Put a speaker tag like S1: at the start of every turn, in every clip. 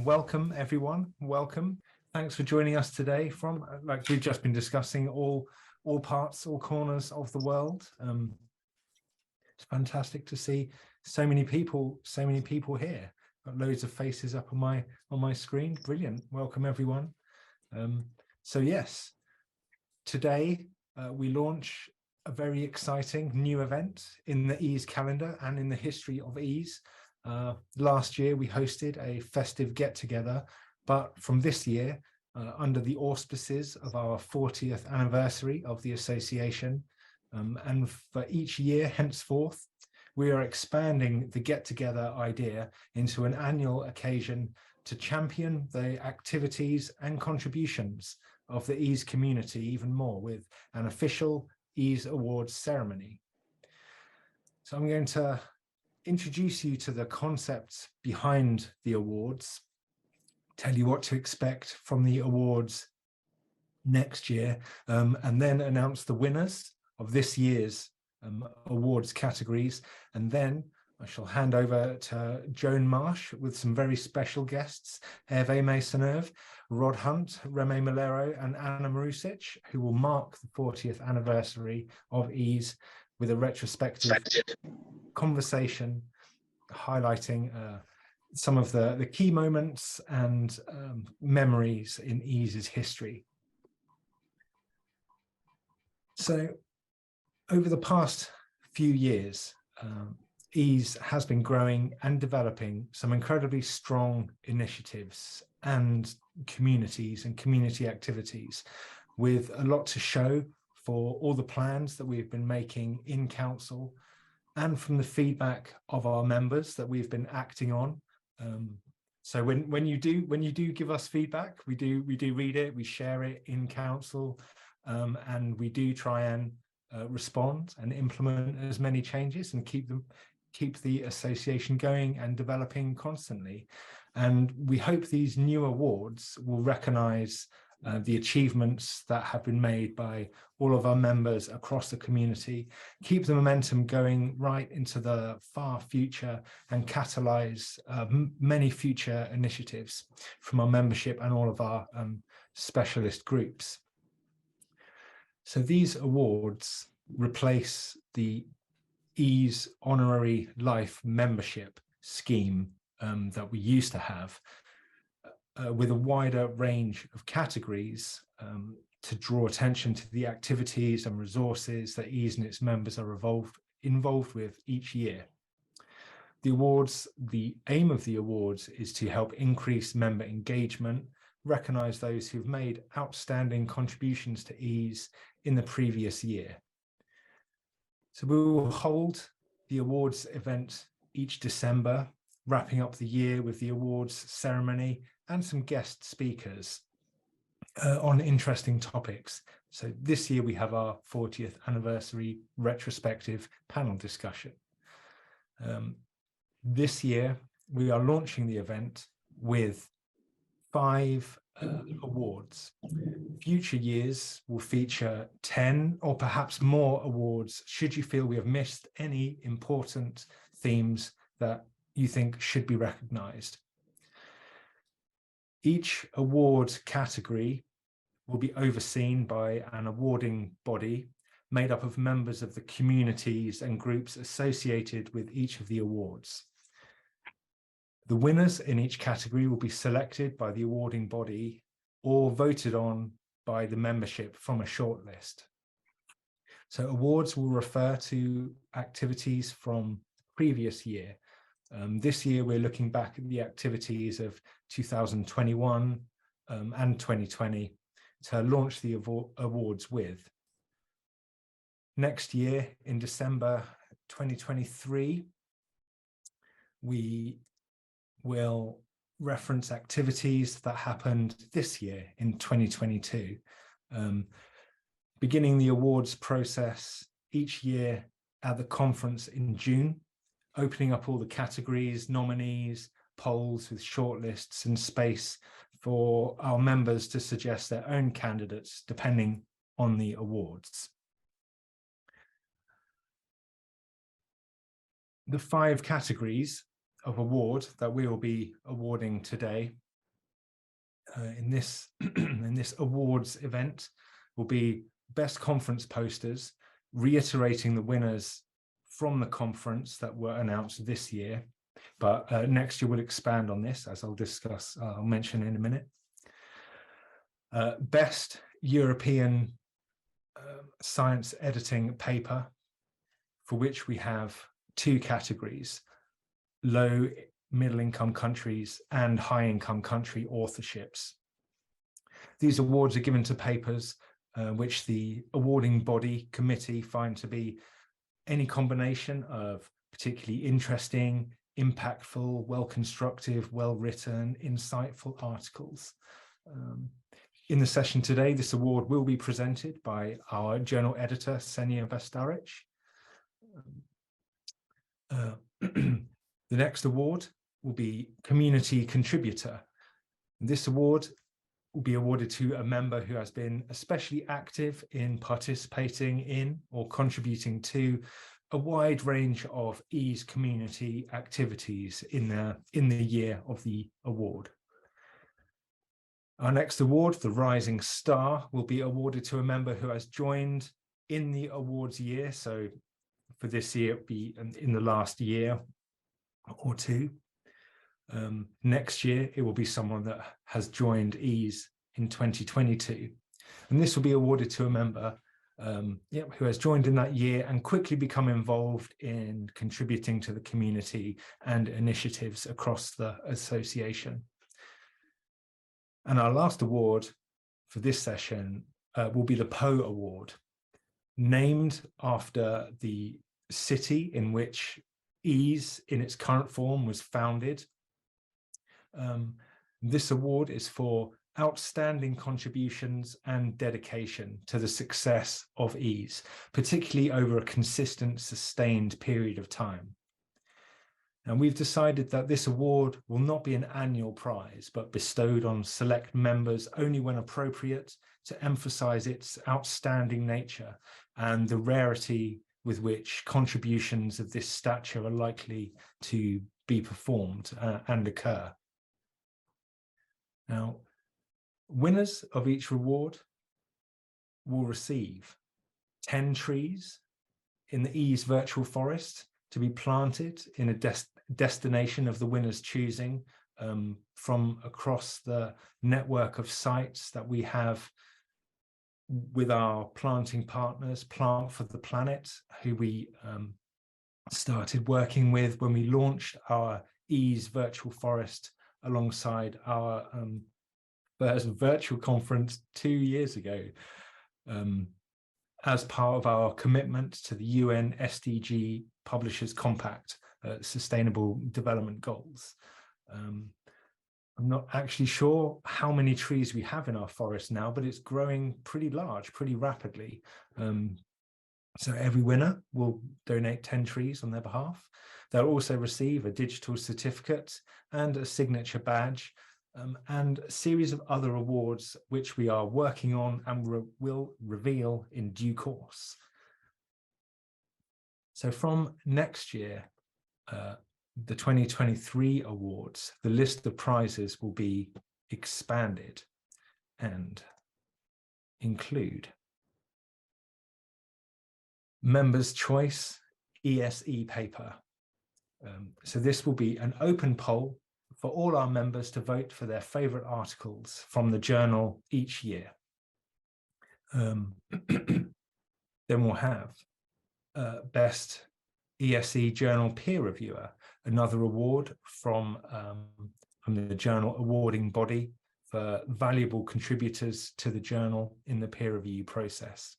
S1: Welcome, everyone. Welcome. Thanks for joining us today from, like we've just been discussing, all parts, all corners of the world. It's fantastic to see so many people here. Got loads of faces up on my screen. Brilliant. Welcome, everyone. So yes, today we launch a very exciting new event in the EASE calendar and in the history of EASE. Last year we hosted a festive get-together, but from this year, under the auspices of our 40th anniversary of the association, and for each year henceforth, we are expanding the get-together idea into an annual occasion to champion the activities and contributions of the EASE community even more with an official EASE Awards ceremony. So I'm going to introduce you to the concepts behind the awards, tell you what to expect from the awards next year, and then announce the winners of this year's awards categories. And then I shall hand over to Joan Marsh with some very special guests, Herve Maisonneuve, Rod Hunt, Reme Melero, and Anna Marusic, who will mark the 40th anniversary of EASE with a retrospective conversation highlighting some of the key moments and memories in EASE's history. So over the past few years, EASE has been growing and developing some incredibly strong initiatives and communities and community activities with a lot to show for all the plans that we've been making in council and from the feedback of our members that we've been acting on. So when you do give us feedback, we do read it, we share it in council, and we do try and respond and implement as many changes and keep the association going and developing constantly. And we hope these new awards will recognise the achievements that have been made by all of our members across the community, keep the momentum going right into the far future, and catalyse many future initiatives from our membership and all of our specialist groups. So these awards replace the EASE Honorary Life membership scheme that we used to have, with a wider range of categories to draw attention to the activities and resources that EASE and its members are involved with each year. The aim of the awards is to help increase member engagement, recognise those who've made outstanding contributions to EASE in the previous year. So we will hold the awards event each December, wrapping up the year with the awards ceremony and some guest speakers on interesting topics. So this year we have our 40th anniversary retrospective panel discussion. This year we are launching the event with 5 awards. Future years will feature 10 or perhaps more awards should you feel we have missed any important themes that you think should be recognised. Each award category will be overseen by an awarding body made up of members of the communities and groups associated with each of the awards. The winners in each category will be selected by the awarding body or voted on by the membership from a shortlist. So awards will refer to activities from the previous year. This year we're looking back at the activities of 2021 and 2020 to launch the awards with. Next year in December 2023, we will reference activities that happened this year in 2022, beginning the awards process each year at the conference in June, opening up all the categories, nominees, polls with shortlists and space for our members to suggest their own candidates depending on the awards. The 5 categories of award that we will be awarding today in this in this awards event will be best conference posters, reiterating the winners from the conference that were announced this year. But next year we'll expand on this, as I'll discuss, I'll mention in a minute. Best European science editing paper, for which we have 2 categories: low middle income countries and high income country authorships. These awards are given to papers which the awarding body committee find to be any combination of particularly interesting, impactful, well-constructed, well-written, insightful articles. In the session today, this award will be presented by our journal editor, Ksenia Vastaric. The next award will be Community Contributor. This award will be awarded to a member who has been especially active in participating in or contributing to a wide range of EASE community activities in the year of the award. Our next award, the Rising Star, will be awarded to a member who has joined in the awards year. So for this year, it'll be in the last year or 2. Next year, it will be someone that has joined EASE in 2022. And this will be awarded to a member who has joined in that year and quickly become involved in contributing to the community and initiatives across the association. And our last award for this session will be the Pau Award, named after the city in which EASE in its current form was founded. This award is for outstanding contributions and dedication to the success of EASE, particularly over a consistent, sustained period of time. And we've decided that this award will not be an annual prize, but bestowed on select members only when appropriate, to emphasize its outstanding nature and the rarity with which contributions of this stature are likely to be performed and occur. Now, winners of each reward will receive 10 trees in the EASE virtual forest to be planted in a destination of the winner's choosing from across the network of sites that we have with our planting partners, Plant for the Planet, who we started working with when we launched our EASE virtual forest alongside our first virtual conference 2 years ago, as part of our commitment to the UN SDG Publishers Compact, Sustainable Development Goals. I'm not actually sure how many trees we have in our forest now, but it's growing pretty large, pretty rapidly. So every winner will donate 10 trees on their behalf. They'll also receive a digital certificate and a signature badge, and a series of other awards which we are working on and will reveal in due course. So from next year, the 2023 awards, the list of prizes will be expanded and include Members' Choice ESE paper. So this will be an open poll for all our members to vote for their favorite articles from the journal each year. Then we'll have Best ESE Journal Peer Reviewer, another award from the journal awarding body for valuable contributors to the journal in the peer review process.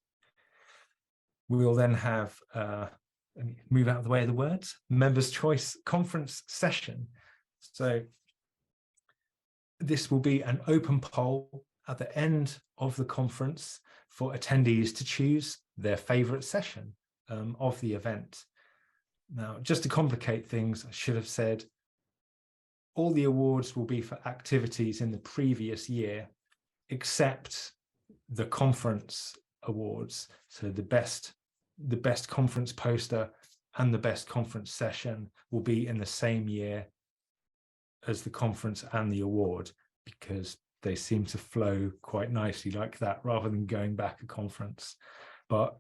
S1: We will then have, let me move out of the way of the words, Members' Choice Conference Session. So this will be an open poll at the end of the conference for attendees to choose their favorite session of the event. Now, just to complicate things, I should have said all the awards will be for activities in the previous year, except the conference awards. So the best conference poster and the best conference session will be in the same year as the conference and the award, because they seem to flow quite nicely like that, rather than going back a conference. But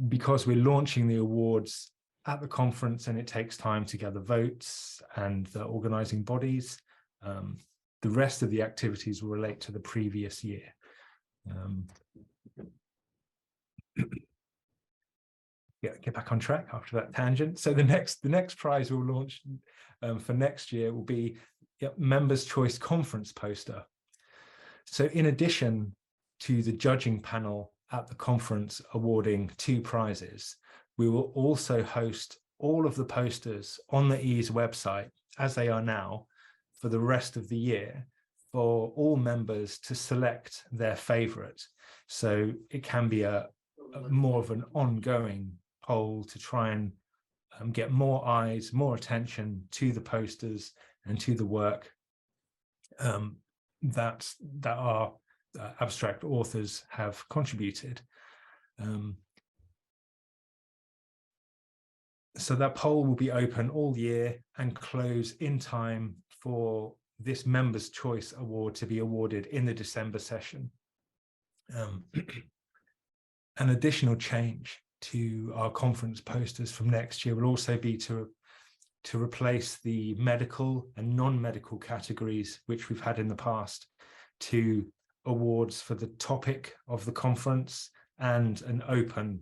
S1: because we're launching the awards at the conference and it takes time to gather votes and the organizing bodies, the rest of the activities will relate to the previous year. Get back on track after that tangent. So the next prize we'll launch for next year will be Members' Choice Conference poster. So in addition to the judging panel at the conference awarding 2 prizes, we will also host all of the posters on the EASE website, as they are now, for the rest of the year, for all members to select their favorite. So it can be a more of an ongoing poll to try and get more eyes, more attention to the posters and to the work that our abstract authors have contributed. So that poll will be open all year and close in time for this Members' Choice Award to be awarded in the December session. An additional change to our conference posters from next year will also be to replace the medical and non-medical categories, which we've had in the past, to awards for the topic of the conference and an open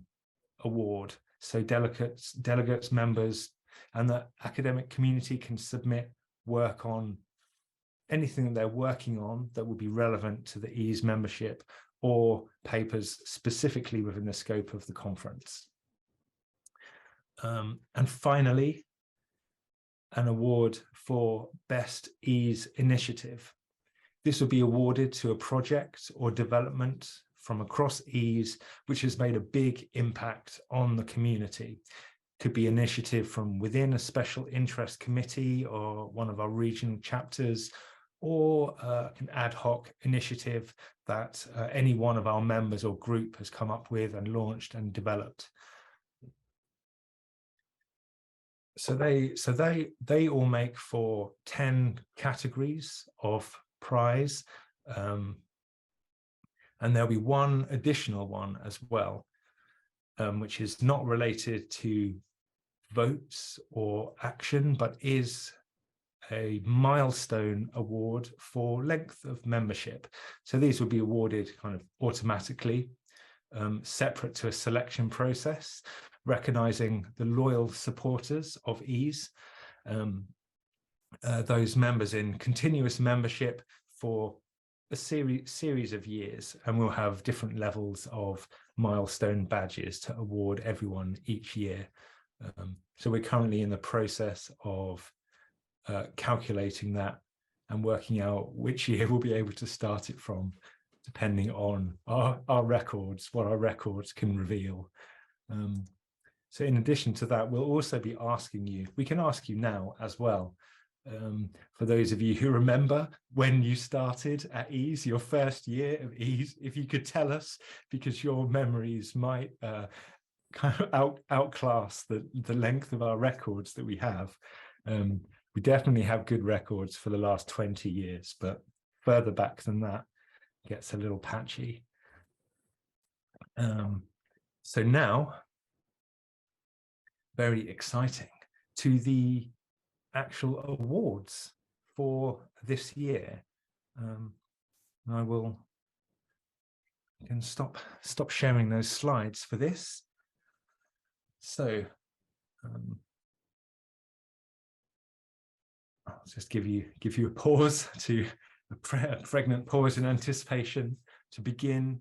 S1: award. So delegates, members, and the academic community can submit work on anything that they're working on that would be relevant to the EASE membership, or papers specifically within the scope of the conference. And finally, an award for Best EASE Initiative. This will be awarded to a project or development from across EASE which has made a big impact on the community. Could be initiative from within a special interest committee or one of our regional chapters, or an ad hoc initiative that any one of our members or group has come up with and launched and developed. So they all make for 10 categories of prize, and there'll be one additional one as well, which is not related to votes or action, but is a milestone award for length of membership. So these will be awarded kind of automatically, separate to a selection process, recognizing the loyal supporters of EASE, those members in continuous membership for a series of years, and we'll have different levels of milestone badges to award everyone each year. So we're currently in the process of calculating that and working out which year we'll be able to start it from, depending on our records, what our records can reveal. So in addition to that, we'll also be asking you, we can ask you now as well, for those of you who remember when you started at EASE, your first year of EASE, if you could tell us, because your memories might kind of outclass the length of our records that we have. We definitely have good records for the last 20 years, but further back than that gets a little patchy. So now, very exciting, to the actual awards for this year. I can stop sharing those slides for this. So I'll just give you a pause, a pregnant pause in anticipation, to begin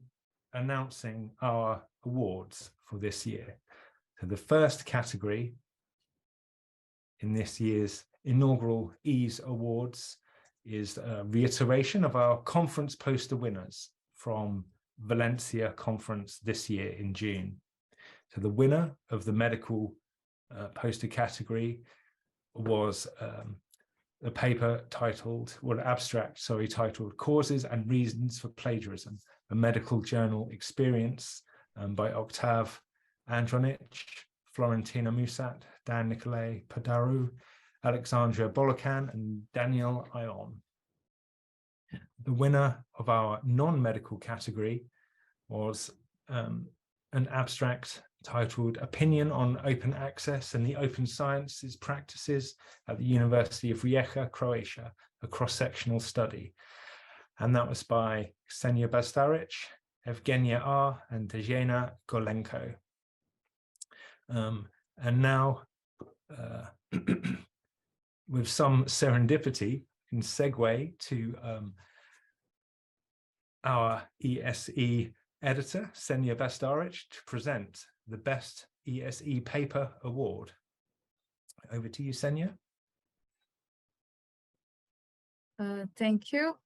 S1: announcing our awards for this year. So the first category in this year's inaugural EASE Awards is a reiteration of our conference poster winners from Valencia conference this year in June. So the winner of the medical poster category was a paper titled, well, an abstract, sorry, titled Causes and Reasons for Plagiarism, a Medical Journal Experience, by Octave Andronich, Florentina Musat, Dan Nicolai Padaru, Alexandra Bolokan, and Daniel Ion. The winner of our non-medical category was an abstract titled Opinion on Open Access and the Open Sciences Practices at the University of Rijeka, Croatia, a cross-sectional study. And that was by Ksenia Bastaric, Evgenia R. and Dejena Golenko. And now, with some serendipity, we can segue to our ESE editor, Ksenia Bastaric, to present the Best ESE Paper Award. Over to you, Ksenia.
S2: Thank you.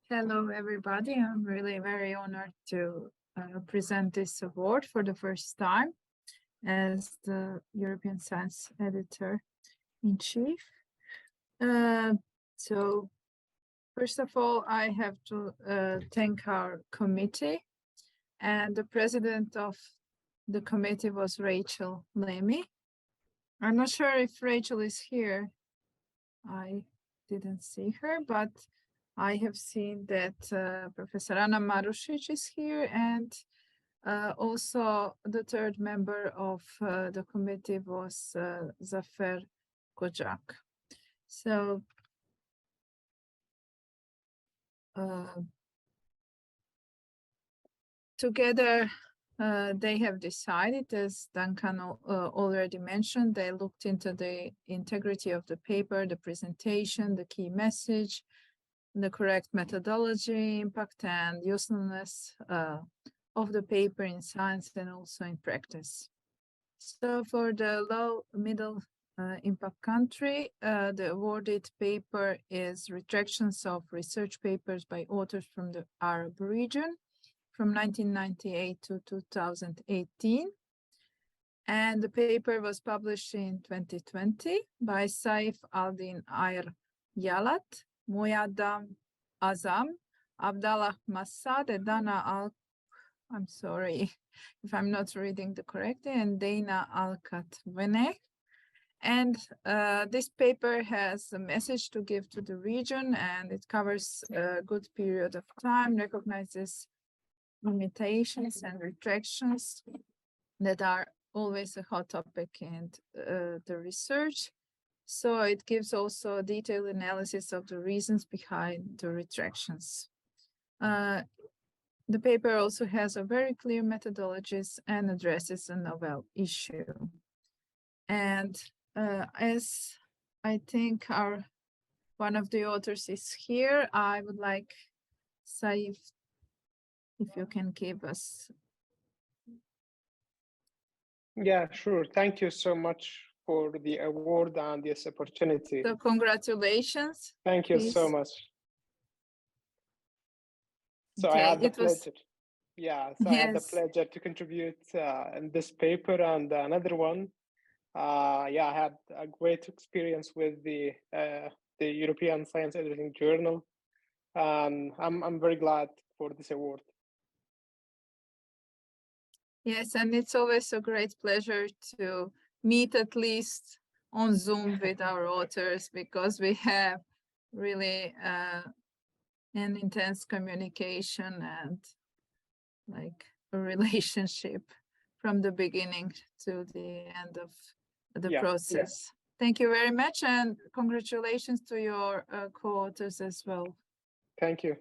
S2: Hello, everybody. I'm really very honored to present this award for the first time as the European Science Editor-in-Chief. So, first of all, I have to thank our committee, and the president of the committee was Rachel Reme. I'm not sure if Rachel is here. I didn't see her, but I have seen that Professor Anna Marusic is here, and also the third member of the committee was Zafer Kocak. So together they have decided, as Duncan already mentioned, they looked into the integrity of the paper, the presentation, the key message, the correct methodology, impact and usefulness of the paper in science and also in practice. So for the low middle impact country, the awarded paper is retractions of research papers by authors from the Arab region from 1998 to 2018. And the paper was published in 2020 by Saif Aldin Ayr Yalat, Moyadam Azam, Abdallah Massad, and Dana Al, I'm sorry if I'm not reading the correctly, and Dana Alkat-Veneh. And this paper has a message to give to the region, and it covers a good period of time, recognizes limitations and retractions that are always a hot topic in the research. So it gives also a detailed analysis of the reasons behind the retractions. The paper also has a very clear methodologies and addresses a novel issue. And as I think one of the authors is here, I would like Saif, if you can give us.
S3: Yeah, sure. Thank you so much for the award and this opportunity.
S2: So congratulations.
S3: Thank you so much. So okay, I had the pleasure. Yeah, so yes. I had the pleasure to contribute in this paper and another one. Yeah, I had a great experience with the European Science Editing Journal. I'm very glad for this award.
S2: Yes, and it's always a great pleasure to meet at least on Zoom with our authors, because we have really an intense communication and like a relationship from the beginning to the end of the process. Thank you very much, and congratulations to your co-authors as well.
S3: Thank you.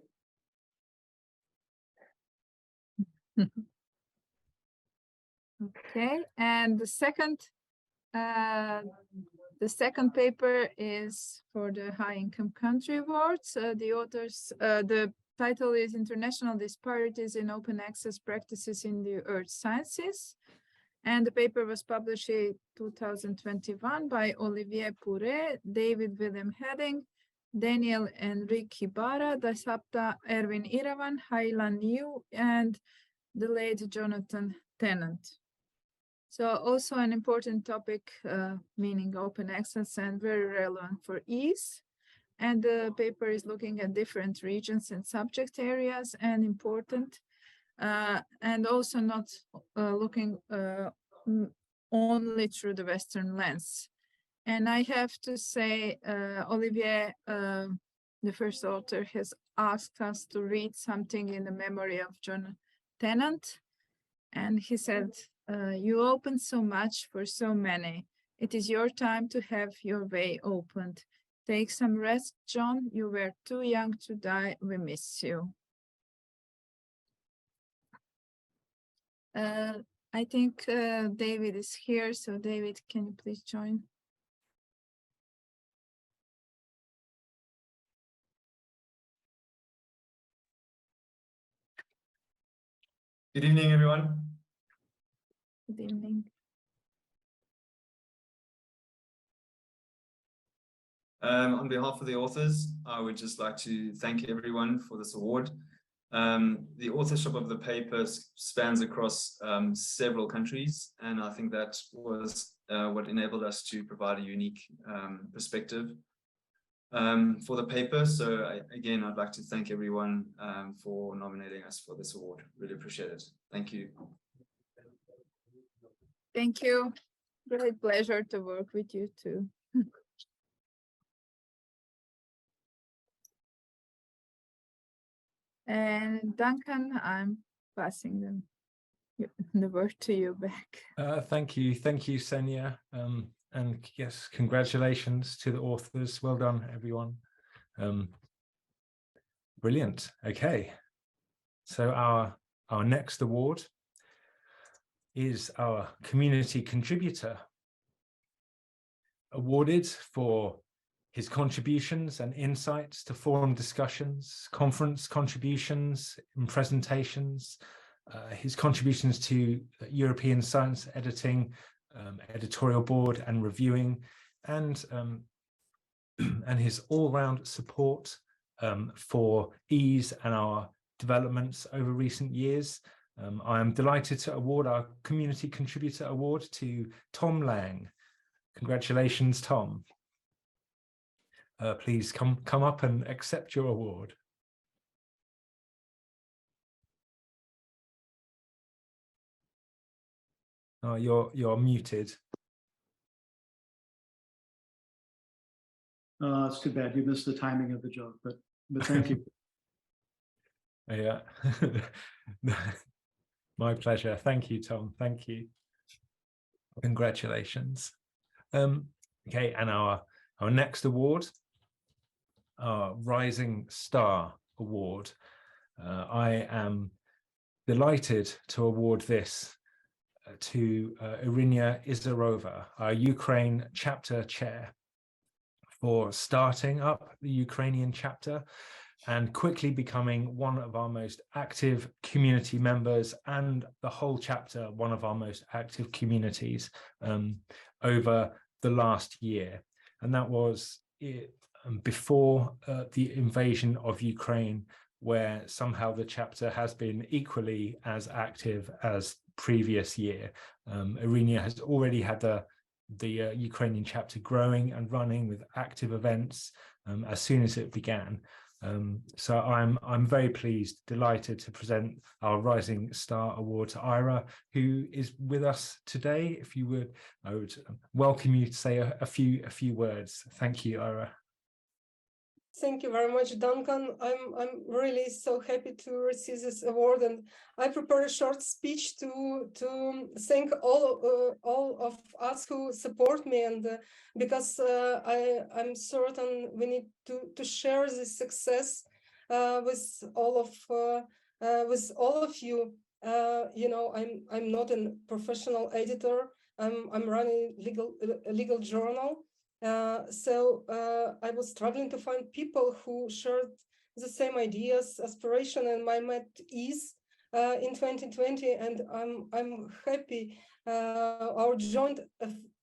S2: Okay, and the second paper is for the High Income Country Awards. The authors, the title is International Disparities in Open Access Practices in the Earth Sciences. And the paper was published in 2021 by Olivier Pourret, David William Heading, Daniel Enrique Ibarra, Dasapta Erwin Iravan, Hailan Yu, and the late Jonathan Tennant. So also an important topic, meaning open access, and very relevant for EASE. And the paper is looking at different regions and subject areas, and important, and also not looking only through the Western lens. And I have to say, Olivier, the first author, has asked us to read something in the memory of John Tennant. And he said, you opened so much for so many. It is your time to have your way opened. Take some rest, John. You were too young to die. We miss you. I think David is here. So David, can you please join?
S4: Good evening, everyone.
S2: Good evening.
S4: On behalf of the authors, I would just like to thank everyone for this award. The authorship of the paper spans across several countries, and I think that was what enabled us to provide a unique perspective for the paper. So again, I'd like to thank everyone for nominating us for this award. Really appreciate it. Thank you.
S2: Thank you. Great pleasure to work with you too. And Duncan, I'm passing the word to you back.
S1: Thank you, Senya. And yes, congratulations to the authors. Well done, everyone. Brilliant. Okay, so our next award is our community contributor, awarded for his contributions and insights to forum discussions, conference contributions and presentations, his contributions to European science editing, editorial board and reviewing, and his all-round support for EASE and our developments over recent years. I am delighted to award our Community Contributor Award to Tom Lang. Congratulations, Tom. Please come up and accept your award. Oh, you're muted.
S5: It's too bad you missed the timing of the joke, but thank you.
S1: Yeah. My pleasure. Thank you, Tom. Thank you. Congratulations. Okay, and our next award, our Rising Star Award. I am delighted to award this to Iryna Izarova, our Ukraine chapter chair, for starting up the Ukrainian chapter and quickly becoming one of our most active community members, and the whole chapter one of our most active communities over the last year. And that was before the invasion of Ukraine, where somehow the chapter has been equally as active as previous year. Iryna has already had the Ukrainian chapter growing and running with active events as soon as it began. So I'm very pleased, delighted to present our Rising Star Award to Ira, who is with us today. If you would, I would welcome you to say a few words. Thank you, Ira.
S6: Thank you very much, Duncan. I'm really so happy to receive this award, and I prepared a short speech to thank all of us who support me, and because I'm certain we need to share this success with all of you. You know, I'm not a professional editor. I'm running a legal journal. So I was struggling to find people who shared the same ideas, aspiration, and my met ease in 2020, and I'm happy. Our joint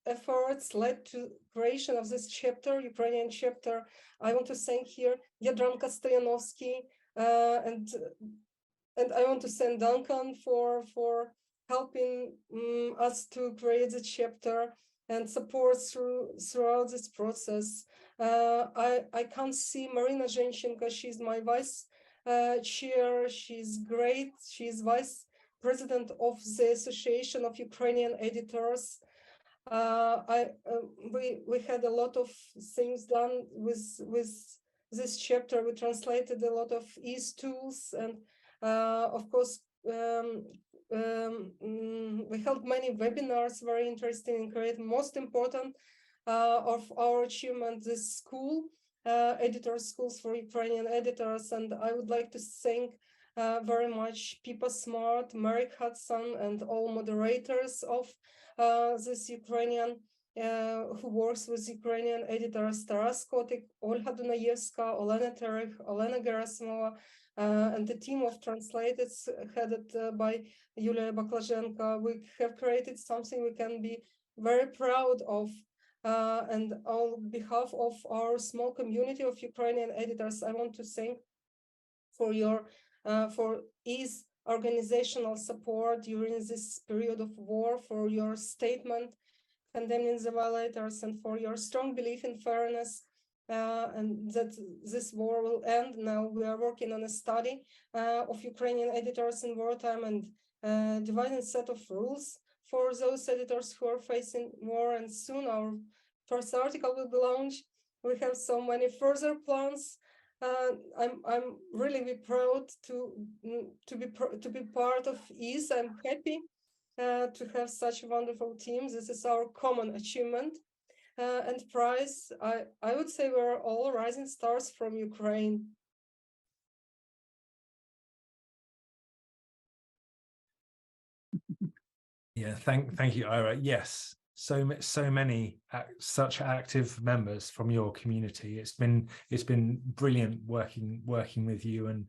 S6: efforts led to creation of this chapter, Ukrainian chapter. I want to thank here Jadranka Stoyanovsky, and I want to thank Duncan for helping us to create the chapter and support throughout this process. I can't see Marina Zhenchenko. She's my vice chair. She's great. She's vice president of the Association of Ukrainian Editors. We had a lot of things done with this chapter, we translated a lot of ease tools, and of course, we held many webinars, very interesting and creative. Most important of our achievement, this school, editor schools for Ukrainian editors, and I would like to thank very much Pipa Smart, Mary Hudson, and all moderators of this Ukrainian, who works with Ukrainian editors, Taras Kotik, Olga Dunayevska, Olena Terech, Olena Gerasimova, and the team of translators headed by Yulia Baklazenko. We have created something we can be very proud of. And on behalf of our small community of Ukrainian editors, I want to thank for your for ease organizational support during this period of war, for your statement condemning the violators, and for your strong belief in fairness and that this war will end. Now we are working on a study of Ukrainian editors in wartime and dividing set of rules for those editors who are facing war, and soon our first article will be launched. We have so many further plans. I'm really proud to be part of EASE. I'm happy to have such a wonderful team. This is our common achievement and prize. I would say we're all rising stars from Ukraine.
S1: Yeah, thank you, Ira. Yes, so many such active members from your community. It's been brilliant working with you, and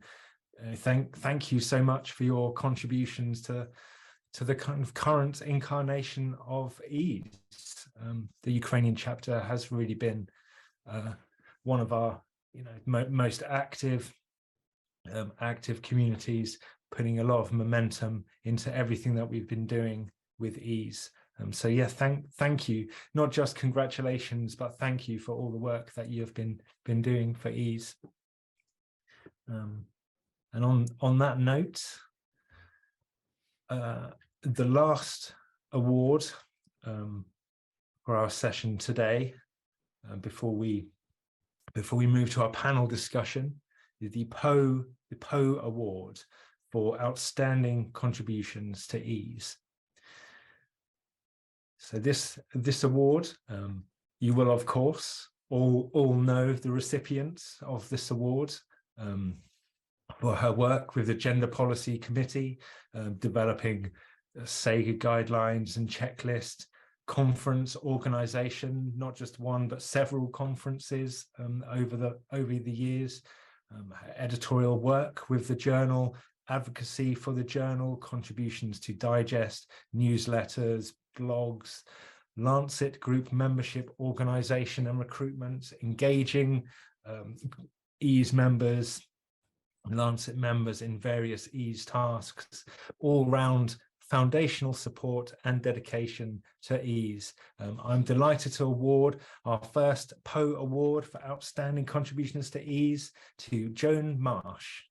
S1: thank you so much for your contributions to the kind of current incarnation of EASE. The Ukrainian chapter has really been one of our most active communities, putting a lot of momentum into everything that we've been doing with EASE. So yeah, thank you. Not just congratulations, but thank you for all the work that you have been doing for EASE. And on that note, the last award for our session today, before we move to our panel discussion, is the Pau Award for outstanding contributions to EASE. So this award, you will of course all know the recipients of this award for her work with the Gender Policy Committee, developing SAGA guidelines and checklists, conference organization, not just one but several conferences over the years, editorial work with the journal, advocacy for the journal, contributions to digest, newsletters, blogs, Lancet group membership organization and recruitment, engaging EASE members, Lancet members in various EASE tasks, all-round foundational support and dedication to EASE. I'm delighted to award our first Pau Award for outstanding contributions to EASE to Joan Marsh.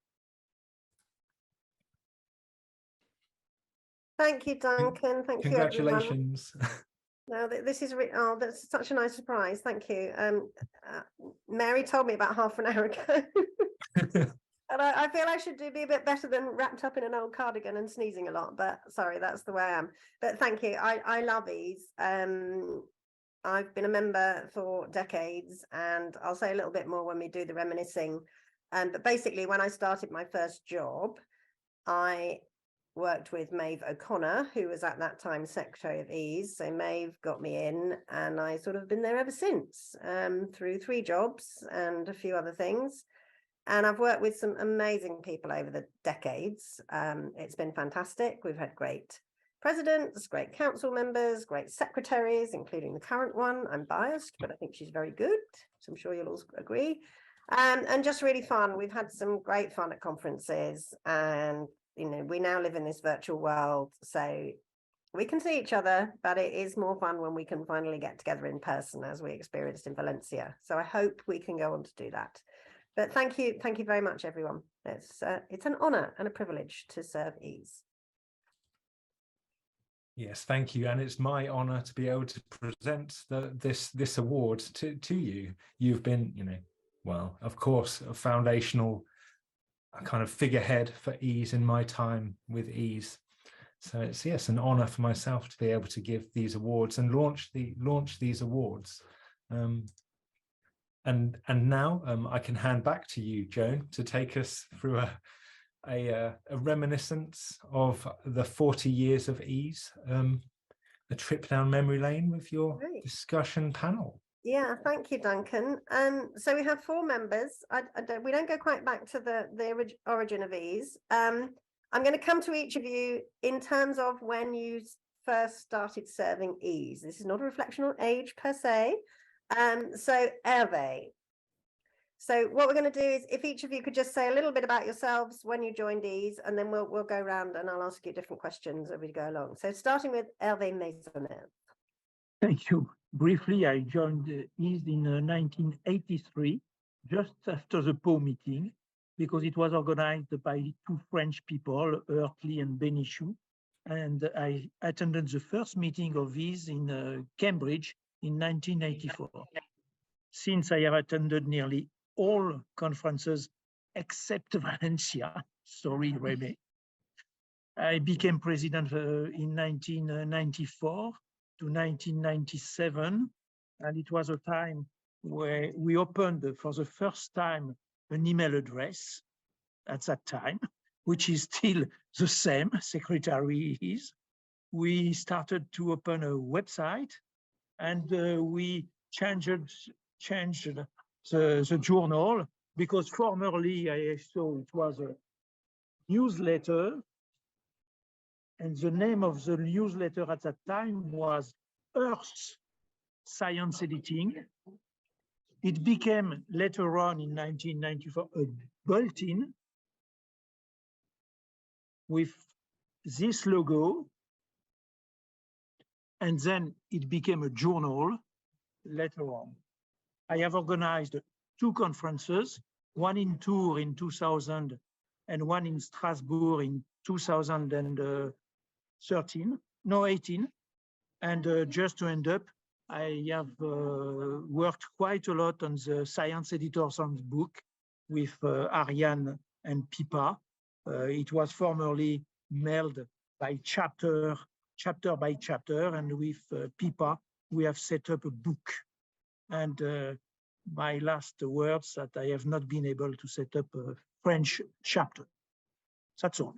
S7: Thank you, Duncan. Thank you,
S1: congratulations.
S7: No, this is that's such a nice surprise. Thank you. Mary told me about half an hour ago. And I feel I should be a bit better than wrapped up in an old cardigan and sneezing a lot, but sorry, that's the way I am. But thank you. I love EASE. I've been a member for decades, and I'll say a little bit more when we do the reminiscing. But basically, when I started my first job, I worked with Maeve O'Connor, who was at that time Secretary of EASE. So Maeve got me in, and I sort of been there ever since, through 3 jobs and a few other things. And I've worked with some amazing people over the decades. It's been fantastic. We've had great presidents, great council members, great secretaries, including the current one. I'm biased, but I think she's very good, so I'm sure you'll all agree. And just really fun. We've had some great fun at conferences, and we now live in this virtual world, so we can see each other, but it is more fun when we can finally get together in person, as we experienced in Valencia. So I hope we can go on to do that. But thank you very much, everyone. It's an honor and a privilege to serve EASE.
S1: Yes, thank you, and it's my honor to be able to present this award to you. You've been, well, of course, a foundational kind of figurehead for ease in my time with ease. So it's, yes, an honor for myself to be able to give these awards and launch these awards. And now I can hand back to you, Joan, to take us through a reminiscence of the 40 years of ease, a trip down memory lane with your discussion panel.
S7: Yeah, thank you, Duncan. So we have 4 members. We don't go quite back to the origin of ease. I'm going to come to each of you in terms of when you first started serving ease. This is not a reflection on age per se. So Herve. So what we're going to do is, if each of you could just say a little bit about yourselves when you joined ease, and then we'll go around and I'll ask you different questions as we go along. So starting with Herve Maisonneuve.
S8: Thank you. Briefly, I joined ease in 1983, just after the Pau meeting, because it was organized by 2 French people, Herve and Benichou. And I attended the first meeting of ease in Cambridge in 1984. Since I have attended nearly all conferences except Valencia, sorry, Reme. I became president in 1994 to 1997, and it was a time where we opened for the first time an email address at that time, which is still the same, secretary is. We started to open a website, and we changed the journal, because formerly I saw it was a newsletter, and the name of the newsletter at that time was Earth Science Editing. It became later on in 1994 a bulletin with this logo, and then it became a journal later on. I have organized 2 conferences, one in Tours in 2000 and one in Strasbourg in 2018. And just to end up, I have worked quite a lot on the Science Editor's Handbook with Ariane and Pipa. It was formerly mailed by chapter by chapter, and with Pipa, we have set up a book. And my last words that I have not been able to set up a French chapter. That's all.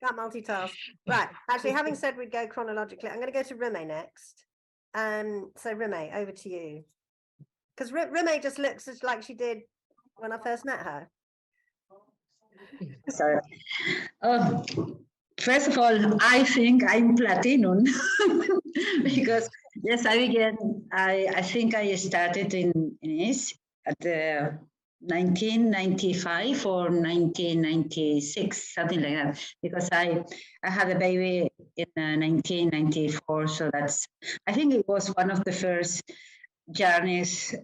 S7: Can't multitask. Right. Actually, having said we'd go chronologically, I'm going to go to Reme next. So Reme, over to you. Because Reme just looks like she did when I first met her.
S9: Sorry. First of all, I think I'm platinum because yes, I think I started in EASE at 1995 or 1996, something like that, because I had a baby in 1994. So I think it was one of the first journeys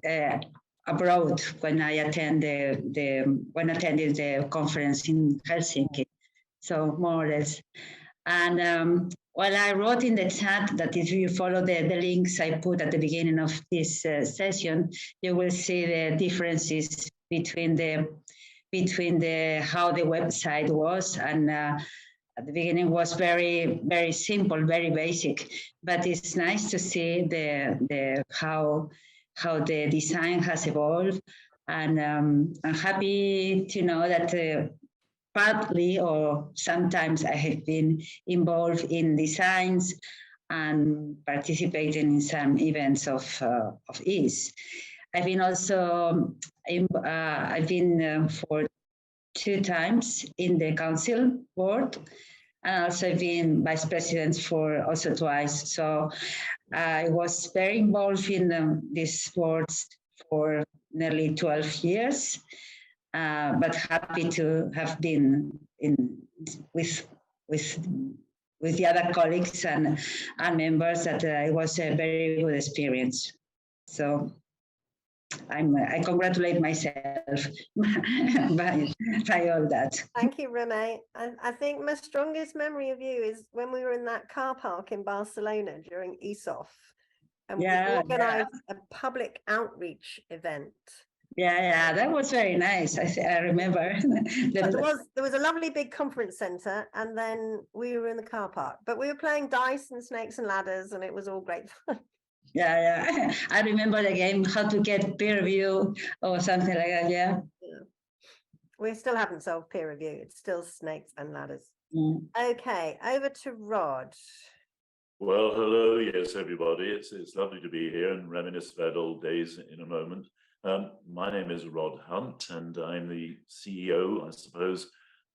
S9: abroad when I attended the conference in Helsinki. So more or less. And I wrote in the chat that if you follow the links I put at the beginning of this session, you will see the differences between how the website was, and at the beginning was very, very simple, very basic. But it's nice to see how the design has evolved, and I'm happy to know that partly or sometimes I have been involved in designs and participating in some events of EASE. I've been also, I've been for 2 times in the council board, and also I've been vice president for also twice. So I was very involved in these boards for nearly 12 years. But happy to have been with the other colleagues and members. That it was a very good experience. So I congratulate myself by all that.
S7: Thank you, Reme. I think my strongest memory of you is when we were in that car park in Barcelona during ESOF. And we organized a public outreach event.
S9: Yeah, that was very nice. I remember.
S7: There was a lovely big conference center, and then we were in the car park. But we were playing dice and snakes and ladders, and it was all great fun.
S9: Yeah. I remember the game, how to get peer review or something like that. Yeah.
S7: We still haven't solved peer review. It's still snakes and ladders.
S9: Mm.
S7: Okay, over to Rod.
S10: Well, hello, yes, everybody. It's lovely to be here and reminisce about old days in a moment. My name is Rod Hunt, and I'm the CEO, I suppose,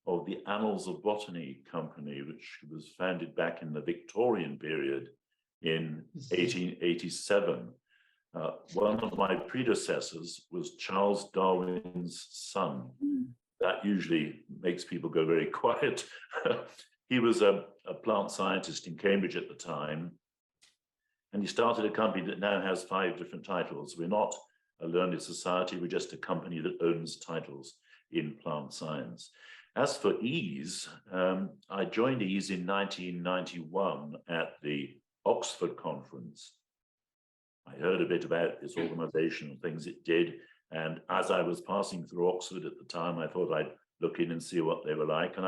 S10: of the Annals of Botany company, which was founded back in the Victorian period in 1887. One of my predecessors was Charles Darwin's son. That usually makes people go very quiet. He was a plant scientist in Cambridge at the time, and he started a company that now has 5 different titles. We're not a learned society, we're just a company that owns titles in plant science. As for EASE, I joined EASE in 1991 at the Oxford conference. I heard a bit about this organization and things it did, and as I was passing through Oxford at the time, I thought I'd look in and see what they were like, and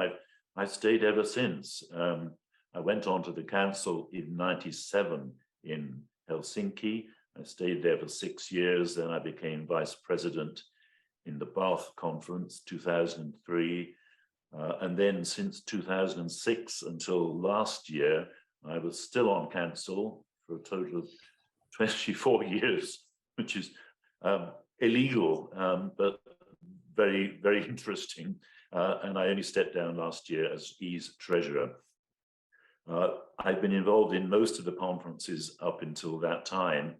S10: I've stayed ever since. I went on to the council in '97 in Helsinki. I stayed there for 6 years, then I became vice president in the Bath conference, 2003. And then since 2006 until last year, I was still on council for a total of 24 years, which is illegal, but very, very interesting. And I only stepped down last year as EASE treasurer. I've been involved in most of the conferences up until that time.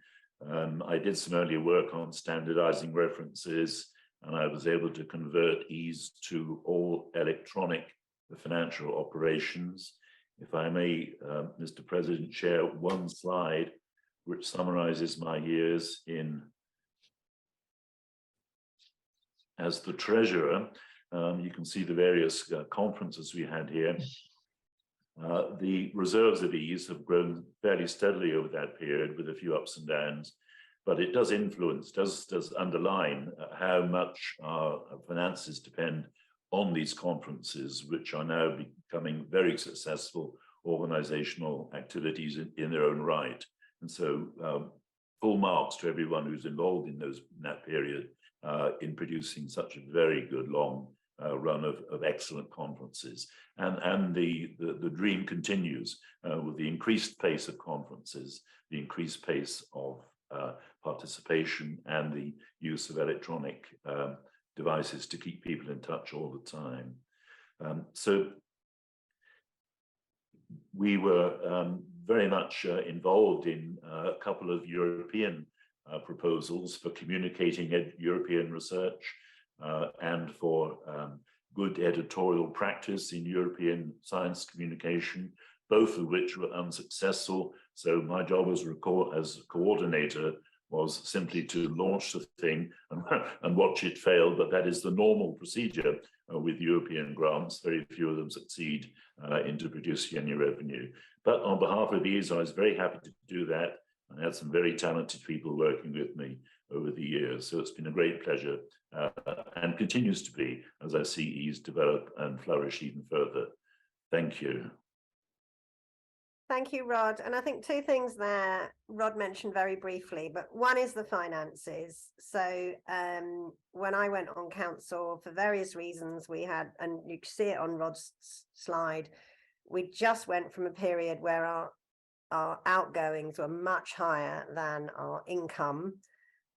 S10: I did some early work on standardizing references, and I was able to convert EASE to all electronic financial operations. If I may, Mr. President, share one slide which summarizes my years as the treasurer. You can see the various conferences we had here. The reserves of EASE have grown fairly steadily over that period with a few ups and downs, but it does influence, does underline how much our finances depend on these conferences, which are now becoming very successful organizational activities in their own right. And so full marks to everyone who's involved in that period in producing such a very good long run of excellent conferences. And the dream continues with the increased pace of conferences, the increased pace of participation, and the use of electronic devices to keep people in touch all the time. So we were very much involved in a couple of European proposals for communicating European research and for good editorial practice in European science communication, both of which were unsuccessful. So my job as coordinator was simply to launch the thing and watch it fail, but that is the normal procedure with European grants. Very few of them succeed into producing any revenue. But on behalf of EASE, I was very happy to do that. I had some very talented people working with me over the years. So it's been a great pleasure and continues to be as I see EASE develop and flourish even further. Thank you.
S7: Thank you, Rod. And I think 2 things there Rod mentioned very briefly, but one is the finances. So when I went on council, for various reasons, we had, and you can see it on Rod's slide, we just went from a period where our outgoings were much higher than our income.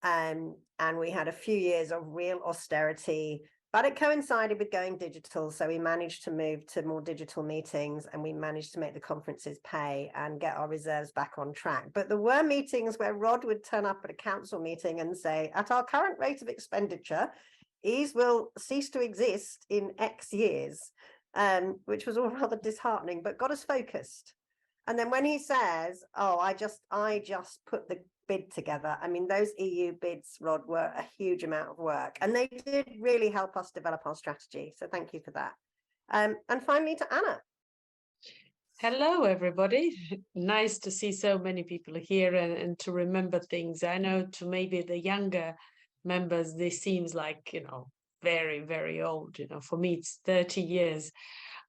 S7: And we had a few years of real austerity, but it coincided with going digital. So we managed to move to more digital meetings, and we managed to make the conferences pay and get our reserves back on track. But there were meetings where Rod would turn up at a council meeting and say, at our current rate of expenditure, EASE will cease to exist in X years, which was all rather disheartening, but got us focused. And then when he says, oh, I just put the bid together. I mean, those EU bids, Rod, were a huge amount of work, and they did really help us develop our strategy. So thank you for that. And finally to Anna.
S11: Hello, everybody. Nice to see so many people here and to remember things. I know to maybe the younger members, this seems like, very, very old. For me, it's 30 years.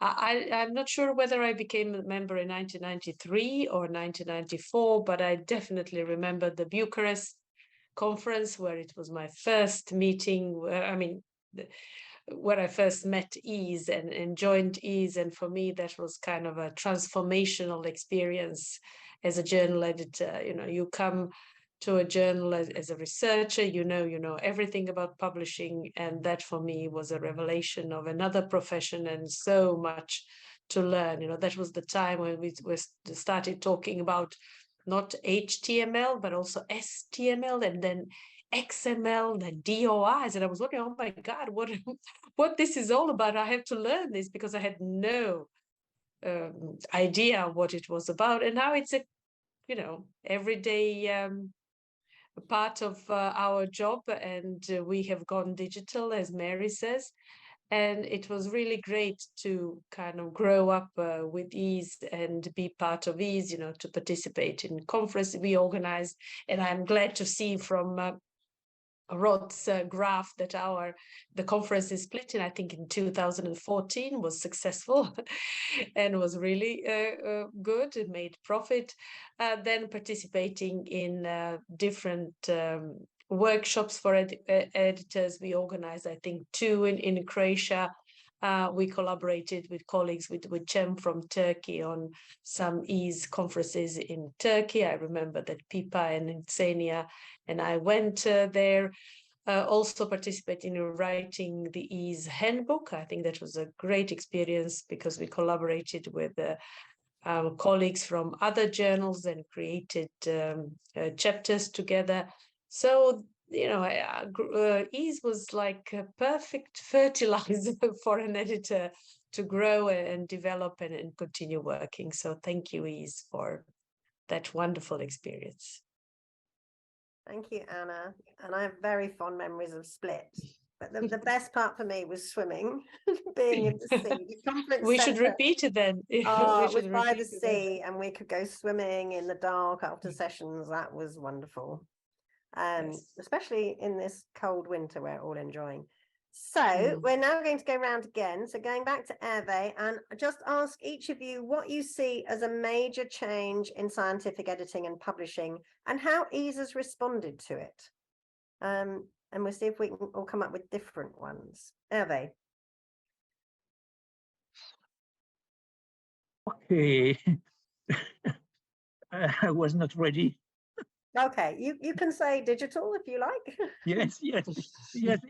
S11: I'm not sure whether I became a member in 1993 or 1994, but I definitely remember the Bucharest conference where it was my first meeting, where I first met EASE and joined EASE. And for me, that was kind of a transformational experience as a journal editor. You come to a journal as a researcher, you know everything about publishing. And that for me was a revelation of another profession and so much to learn. That was the time when we started talking about not HTML, but also STML, and then XML, then DOIs, and I was wondering, oh my God, what this is all about. I have to learn this because I had no idea what it was about. And now it's a, everyday part of our job, and we have gone digital, as Mary says. And it was really great to kind of grow up with EASE and be part of EASE, to participate in conference we organized. And I'm glad to see from Rod's graph that the conference is split in, I think in 2014 was successful and was really good. It made profit. Then participating in different workshops for editors. We organized, I think, 2 in Croatia. We collaborated with colleagues with Cem from Turkey on some EASE conferences in Turkey. I remember that Pipa and Xenia and I went there. Also participating in writing the EASE handbook. I think that was a great experience because we collaborated with colleagues from other journals and created chapters together. So, EASE was like a perfect fertilizer for an editor to grow and develop and continue working. So thank you, EASE, for that wonderful experience.
S7: Thank you, Anna. And I have very fond memories of Split. But the best part for me was swimming, being in the sea. The conference
S11: we should
S7: center,
S11: repeat it then.
S7: Oh, it was by the sea, and we could go swimming in the dark after sessions. That was wonderful. Yes. Especially in this cold winter we're all enjoying. So we're now going to go round again. So going back to Herve, and just ask each of you what you see as a major change in scientific editing and publishing and how EASE has responded to it. And we'll see if we can all come up with different ones. Herve.
S8: Okay. I was not ready.
S7: Okay, you can say digital if you like.
S8: Yes. It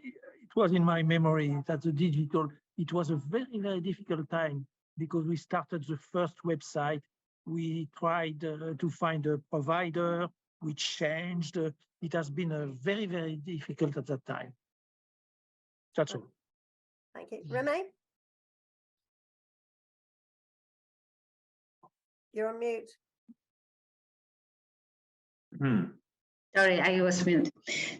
S8: was in my memory that the digital, it was a very, very difficult time because we started the first website. We tried to find a provider, we changed. It has been a very, very difficult at that time. That's all.
S7: Thank you. Reme? You're on mute.
S9: Sorry, I was mute.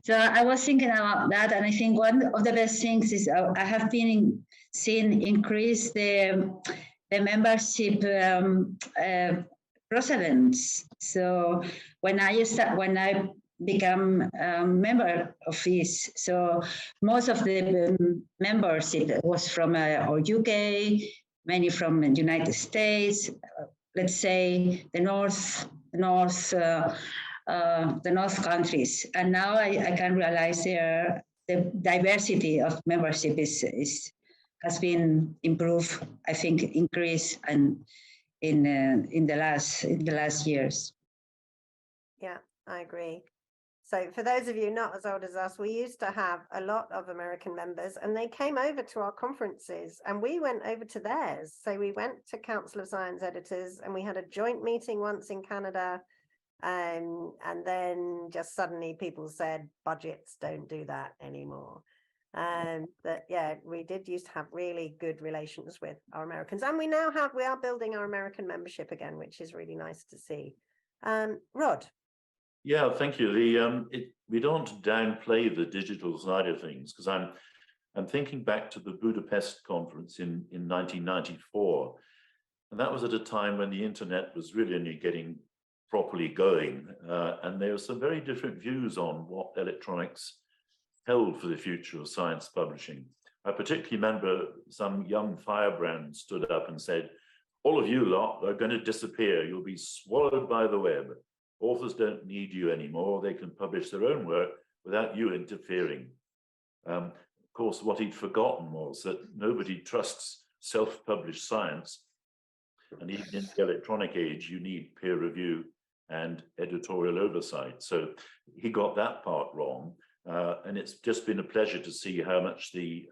S9: So I was thinking about that, and I think one of the best things is I have been seeing increase the membership precedence. So when I become a member of EASE, so most of the membership was from or UK, many from the United States, let's say the North countries, and now I can realize the diversity of membership has been improved. I think increased and in the last years.
S7: Yeah, I agree. So for those of you not as old as us, we used to have a lot of American members, and they came over to our conferences and we went over to theirs. So we went to Council of Science Editors and we had a joint meeting once in Canada. And then just suddenly people said budgets don't do that anymore. But yeah, we did used to have really good relations with our Americans, and we are building our American membership again, which is really nice to see. Rod.
S10: Yeah, thank you. We don't downplay the digital side of things, because I'm thinking back to the Budapest conference in 1994. And that was at a time when the internet was really only getting properly going. And there were some very different views on what electronics held for the future of science publishing. I particularly remember some young firebrand stood up and said, all of you lot are going to disappear. You'll be swallowed by the web. Authors don't need you anymore. They can publish their own work without you interfering. Of course, what he'd forgotten was that nobody trusts self-published science. And even in the electronic age, you need peer review and editorial oversight. So he got that part wrong. And it's just been a pleasure to see how much the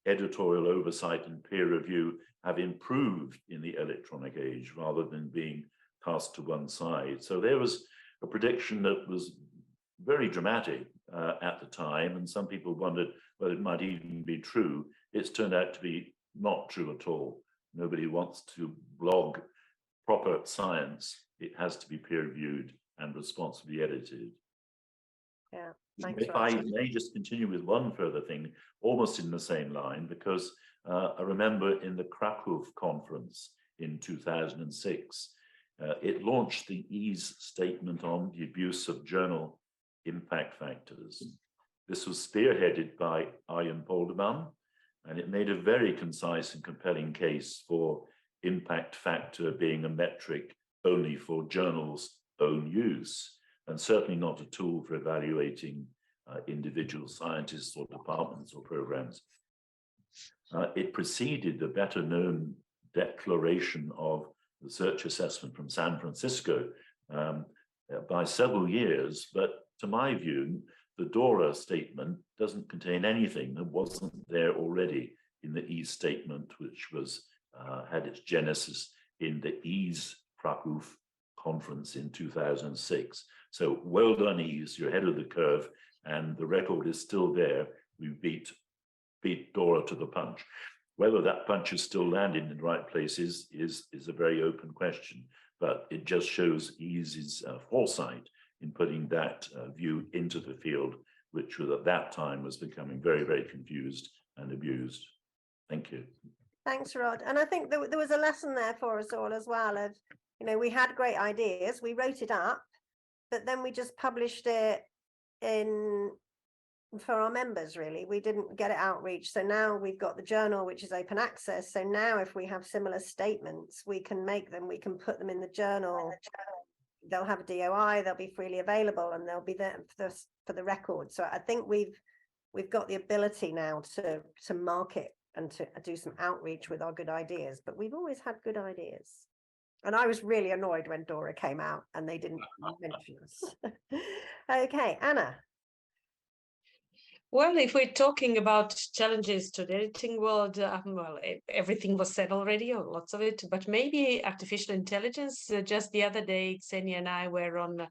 S10: editorial oversight and peer review have improved in the electronic age rather than being cast to one side. So there was a prediction that was very dramatic at the time, and some people wondered whether it might even be true. It's turned out to be not true at all. Nobody wants to blog proper science. It has to be peer-reviewed and responsibly edited.
S7: Yeah.
S10: If I may just continue with one further thing, almost in the same line, because I remember in the Krakow conference in 2006, it launched the EASE statement on the abuse of journal impact factors. This was spearheaded by Arjen Polderman, and it made a very concise and compelling case for impact factor being a metric only for journals' own use, and certainly not a tool for evaluating individual scientists or departments or programs. It preceded the better-known declaration of research assessment from San Francisco by several years, but to my view, the DORA statement doesn't contain anything that wasn't there already in the EASE statement, which was had its genesis in the EASE Krakow conference in 2006. So well done, EASE, you're ahead of the curve, and the record is still there. We beat DORA to the punch. Whether that punch is still landing in the right places is a very open question, but it just shows EASE's foresight in putting that view into the field, which was at that time was becoming very, very confused and abused. Thank you.
S7: Thanks, Rod. And I think there was a lesson there for us all as well of, you know, we had great ideas, we wrote it up, but then we just published it for our members, really. We didn't get it outreach. So now we've got the journal, which is open access. So now if we have similar statements, we can make them, we can put them in the journal. They'll have a DOI, they'll be freely available, and they'll be there for the record. So I think we've got the ability now to market and to do some outreach with our good ideas, but we've always had good ideas. And I was really annoyed when DORA came out and they didn't mention us. Okay, Anna.
S11: Well, if we're talking about challenges to the editing world, well, everything was said already, or lots of it, but maybe artificial intelligence. Just the other day, Xenia and I were on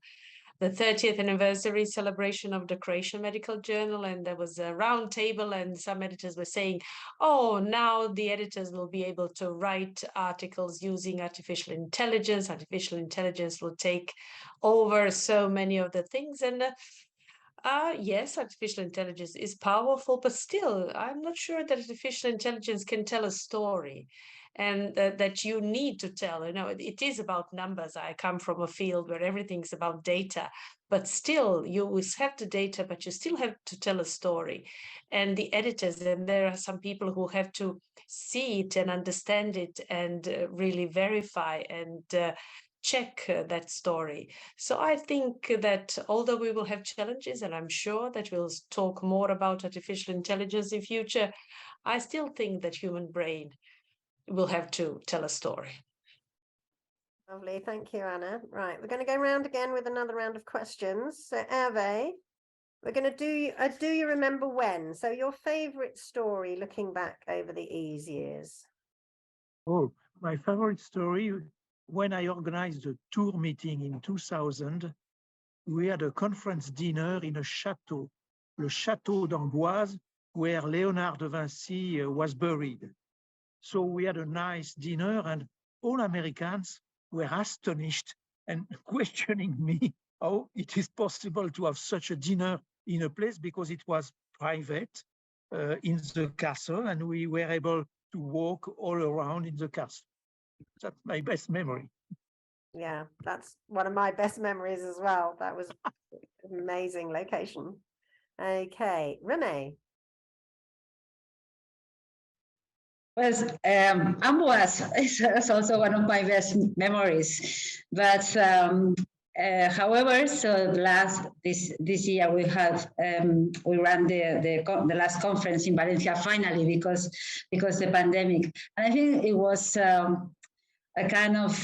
S11: the 30th anniversary celebration of the Croatian Medical Journal, and there was a round table, and some editors were saying, oh, now the editors will be able to write articles using artificial intelligence. Artificial intelligence will take over so many of the things. And yes, artificial intelligence is powerful, but still, I'm not sure that artificial intelligence can tell a story, and that you need to tell. You know, it is about numbers. I come from a field where everything's about data, but still, you always have the data, but you still have to tell a story. And the editors, and there are some people who have to see it and understand it and really verify and check that story. So I think that although we will have challenges, and I'm sure that we'll talk more about artificial intelligence in future, I still think that human brain will have to tell a story.
S7: Lovely, thank you, Anna. Right, we're going to go round again with another round of questions. So Herve, we're going to do you remember when? So your favorite story looking back over the EASE years.
S8: Oh, my favorite story, when I organized a tour meeting in 2000, we had a conference dinner in a chateau, le Château d'Amboise, where Léonard de Vinci was buried. So we had a nice dinner, and all Americans were astonished and questioning me how it is possible to have such a dinner in a place, because it was private in the castle, and we were able to walk all around in the castle. That's my best memory.
S7: Yeah, that's one of my best memories as well. That was an amazing location. Okay, Reme.
S9: Well, Amboise is also one of my best memories. But however, so this year we ran the last conference in Valencia finally because the pandemic, and I think it was a kind of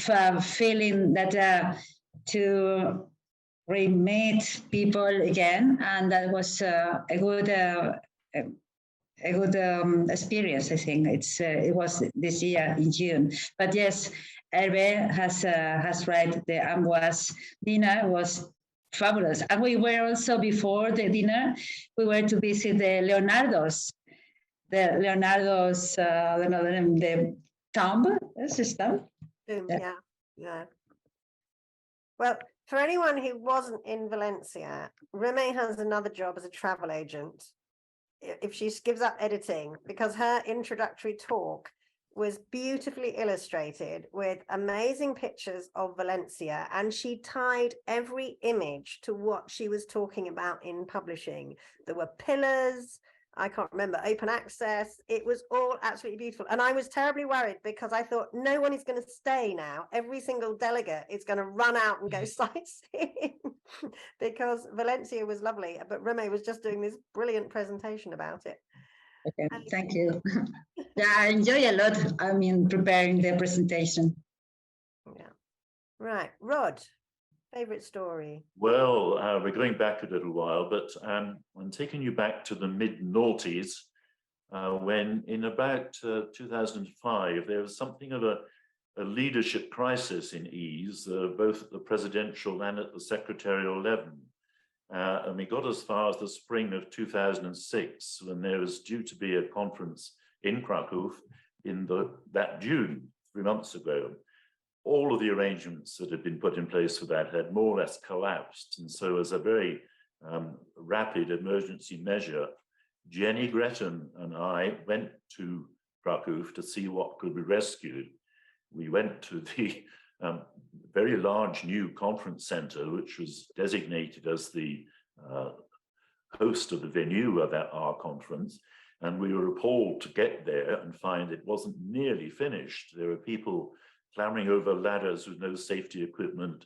S9: feeling that to re-meet people again, and that was a good experience. I think it was this year in June. But yes, Herve has right. The Amboise dinner was fabulous, and we were also before the dinner. We were to visit the Leonardo's. I don't know the name. The tomb. Is this tomb?
S7: Yeah. Well, for anyone who wasn't in Valencia, Reme has another job as a travel agent. If she gives up editing, because her introductory talk was beautifully illustrated with amazing pictures of Valencia, and she tied every image to what she was talking about in publishing. There were pillars, I can't remember, open access. It was all absolutely beautiful. And I was terribly worried because I thought no one is going to stay now. Every single delegate is going to run out and go sightseeing because Valencia was lovely. But Reme was just doing this brilliant presentation about it.
S9: Okay, thank you. Yeah, I enjoy a lot. I mean, preparing the presentation.
S7: Yeah. Right. Rod, favorite story?
S10: Well, we're going back a little while, but I'm taking you back to the mid-noughties when in about 2005, there was something of a leadership crisis in EASE, both at the presidential and at the secretarial level. And we got as far as the spring of 2006 when there was due to be a conference in Krakow in that June, 3 months ago. All of the arrangements that had been put in place for that had more or less collapsed. And so as a very rapid emergency measure, Jenny Gretton and I went to Krakow to see what could be rescued. We went to the very large new conference center, which was designated as the host of the venue of our conference. And we were appalled to get there and find it wasn't nearly finished. There were people clambering over ladders with no safety equipment,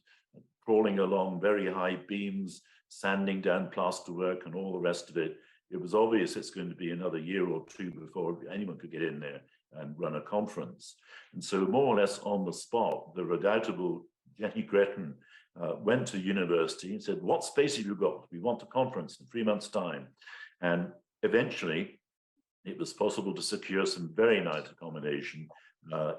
S10: crawling along very high beams, sanding down plasterwork and all the rest of it. It was obvious it's going to be another year or two before anyone could get in there and run a conference. And so more or less on the spot, the redoubtable Jenny Gretton went to university and said, what space have you got? We want a conference in 3 months' time. And eventually it was possible to secure some very nice accommodation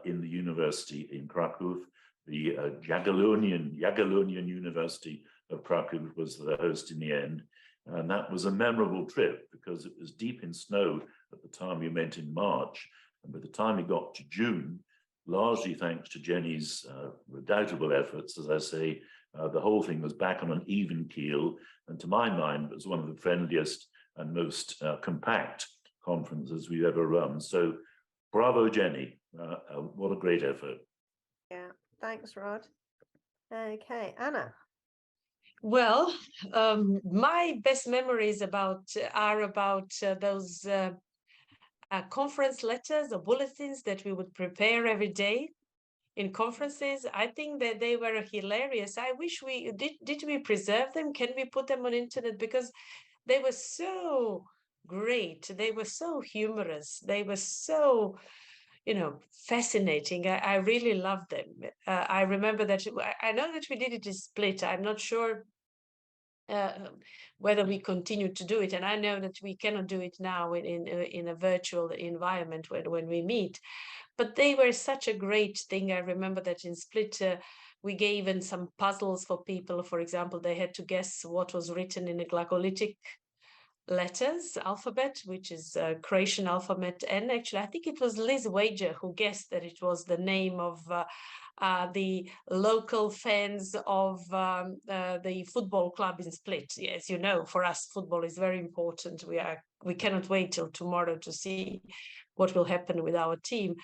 S10: in the university in Krakow. The Jagiellonian University of Krakow was the host in the end. And that was a memorable trip because it was deep in snow at the time we went in March. And by the time we got to June, largely thanks to Jenny's redoubtable efforts, as I say, the whole thing was back on an even keel. And to my mind, it was one of the friendliest and most compact conferences we've ever run. So bravo, Jenny. What a great effort.
S7: Yeah, thanks, Rod. Okay, Anna.
S11: Well, my best memories are about those conference letters or bulletins that we would prepare every day in conferences. I think that they were hilarious. I wish did we preserve them? Can we put them on internet? Because they were so great. They were so humorous. They were so, fascinating. I really loved them. I remember that. I know that we did it in Split. I'm not sure whether we continue to do it, and I know that we cannot do it now in a virtual environment when we meet. But they were such a great thing. I remember that in Split we gave even some puzzles for people. For example, they had to guess what was written in a Glagolitic letters alphabet, which is Croatian alphabet. And actually, I think it was Liz Wager who guessed that it was the name of the local fans of the football club in Split. As you know, for us, football is very important. We cannot wait till tomorrow to see what will happen with our team.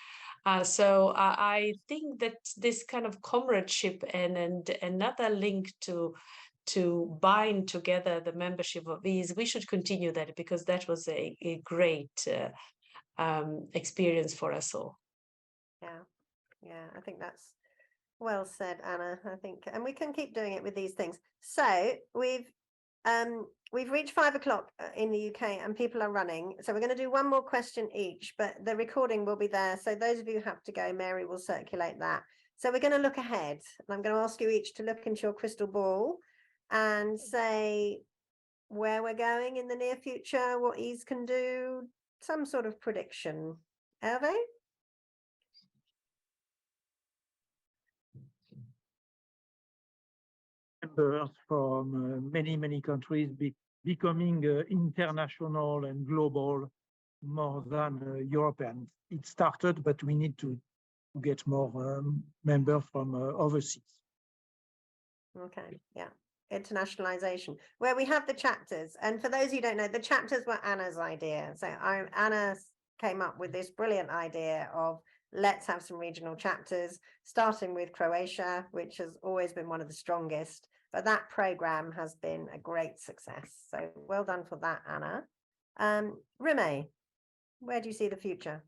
S11: So I think that this kind of comradeship and another link to bind together the membership of these, we should continue that, because that was a great experience for us all.
S7: Yeah, I think that's well said, Anna. I think, and we can keep doing it with these things. So we've reached 5 o'clock in the UK and people are running. So we're going to do one more question each, but the recording will be there. So those of you who have to go, Mary will circulate that. So we're going to look ahead, and I'm going to ask you each to look into your crystal ball and say where we're going in the near future, what EASE can do, some sort of prediction. Herve?
S8: Members from many countries becoming international and global more than European. It started, but we need to get more members from overseas.
S7: Okay, yeah. Internationalization, where we have the chapters. And for those who don't know, the chapters were Anna's idea. So Anna came up with this brilliant idea of let's have some regional chapters, starting with Croatia, which has always been one of the strongest. But that program has been a great success. So well done for that, Anna. Reme, where do you see the future?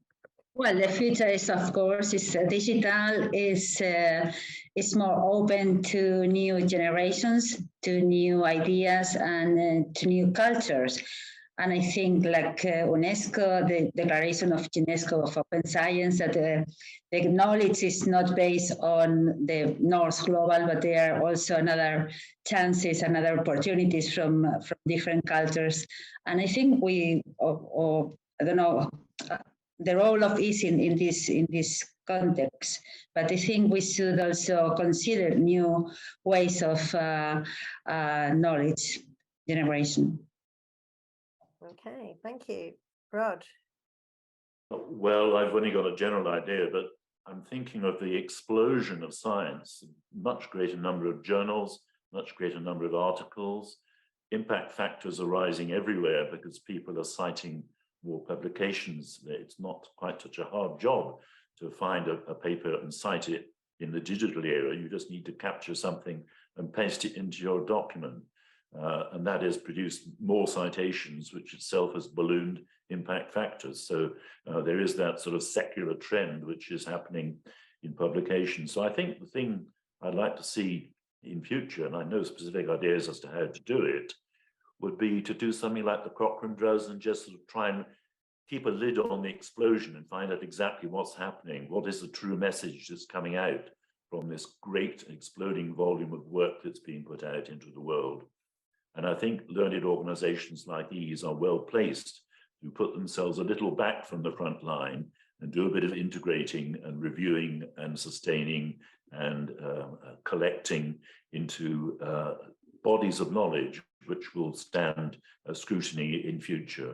S9: Well, the future is, of course, is digital, is more open to new generations, to new ideas, and to new cultures. And I think, like UNESCO, the declaration of UNESCO of open science, that the knowledge is not based on the North global, but there are also another chances and other opportunities from different cultures. And I think I don't know, the role of EASE in this context, but I think we should also consider new ways of knowledge generation.
S7: Okay, thank you. Rod?
S10: Well, I've only got a general idea, but I'm thinking of the explosion of science, much greater number of journals, much greater number of articles. Impact factors are rising everywhere because people are citing more publications. It's not quite such a hard job to find a paper and cite it in the digital era. You just need to capture something and paste it into your document. And that has produced more citations, which itself has ballooned impact factors. So there is that sort of secular trend which is happening in publication. So I think the thing I'd like to see in future, and I know specific ideas as to how to do it, would be to do something like the Cochrane does and just sort of try and keep a lid on the explosion and find out exactly what's happening. What is the true message that's coming out from this great exploding volume of work that's being put out into the world? And I think learned organizations like these are well placed to put themselves a little back from the front line and do a bit of integrating and reviewing and sustaining and collecting into bodies of knowledge which will stand scrutiny in future.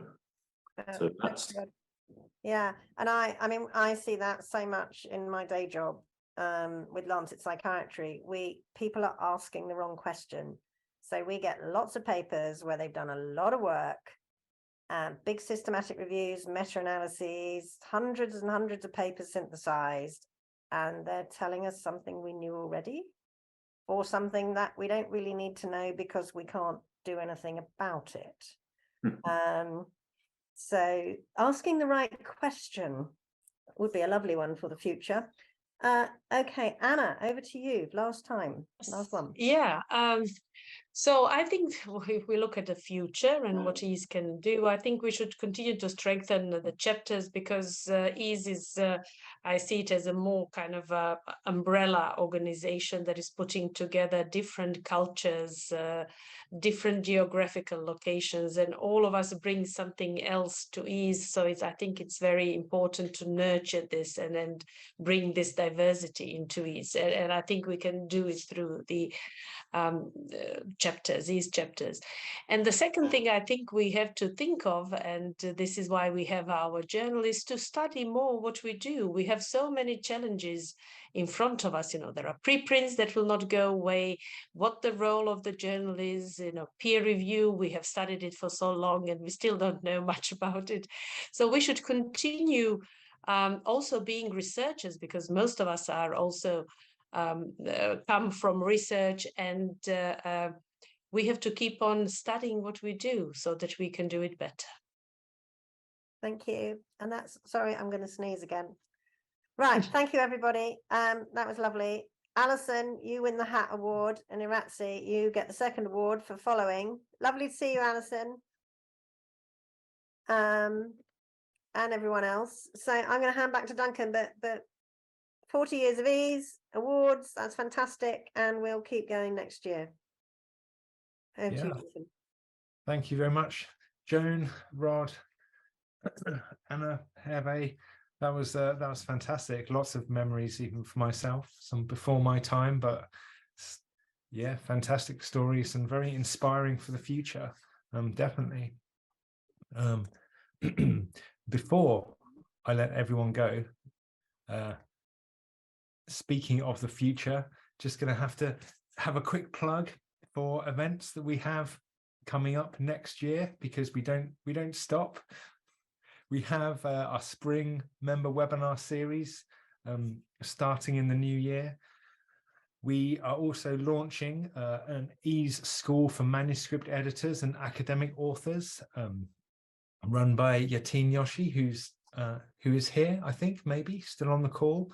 S10: So that's
S7: yeah, and I mean I see that so much in my day job with Lancet Psychiatry. People are asking the wrong question. So we get lots of papers where they've done a lot of work, big systematic reviews, meta-analyses, hundreds and hundreds of papers synthesized, and they're telling us something we knew already, or something that we don't really need to know because we can't do anything about it. So asking the right question would be a lovely one for the future. Okay, Anna, over to you. Last one.
S11: Yeah. So I think if we look at the future and what EASE can do, I think we should continue to strengthen the chapters, because EASE is, I see it as a more kind of umbrella organization that is putting together different cultures, different geographical locations, and all of us bring something else to EASE. So I think it's very important to nurture this and bring this diversity into EASE. And I think we can do it through the chapters, these chapters. And the second thing I think we have to think of, and this is why we have our journalists, to study more what we do. We have so many challenges in front of us. There are preprints that will not go away, what the role of the journal is, peer review. We have studied it for so long and we still don't know much about it. So we should continue also being researchers, because most of us are also come from research, and we have to keep on studying what we do so that we can do it better.
S7: Thank you. And that's, sorry, I'm going to sneeze again. Right, thank you, everybody. That was lovely. Alison, you win the hat award, and Iratzi, you get the second award for following. Lovely to see you, Alison. And everyone else. So I'm going to hand back to Duncan, but 40 years of ease, awards, that's fantastic, and we'll keep going next year. Over to you, Duncan.
S1: Thank you very much, Joan, Rod, Anna, Herve. That was fantastic. Lots of memories, even for myself, some before my time, but yeah, fantastic stories and very inspiring for the future. Definitely. Before I let everyone go, speaking of the future, just going to have a quick plug for events that we have coming up next year, because we don't stop. We have our spring member webinar series starting in the new year. We are also launching an EASE School for manuscript editors and academic authors, run by Yatin Yoshi, who is here, I think, maybe still on the call.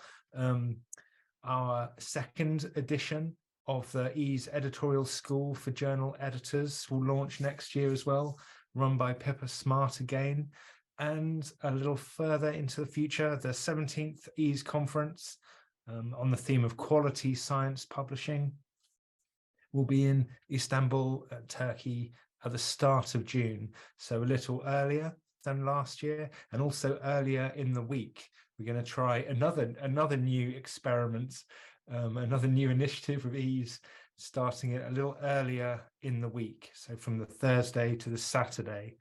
S1: Our second edition of the EASE Editorial School for Journal Editors will launch next year as well, run by Pippa Smart again. And a little further into the future, the 17th EASE conference on the theme of quality science publishing will be in Istanbul, Turkey, at the start of June. So a little earlier than last year, and also earlier in the week. We're going to try another new experiment, another new initiative of EASE, starting it a little earlier in the week. So from the Thursday to the Saturday.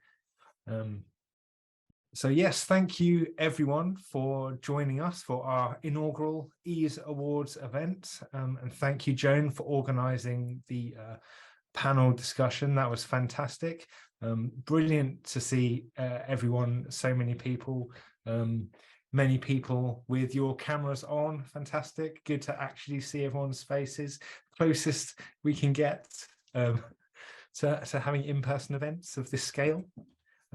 S1: So yes, thank you everyone for joining us for our inaugural EASE Awards event. And thank you, Joan, for organising the panel discussion. That was fantastic. Brilliant to see everyone, so many people with your cameras on. Fantastic. Good to actually see everyone's faces. Closest we can get to having in-person events of this scale.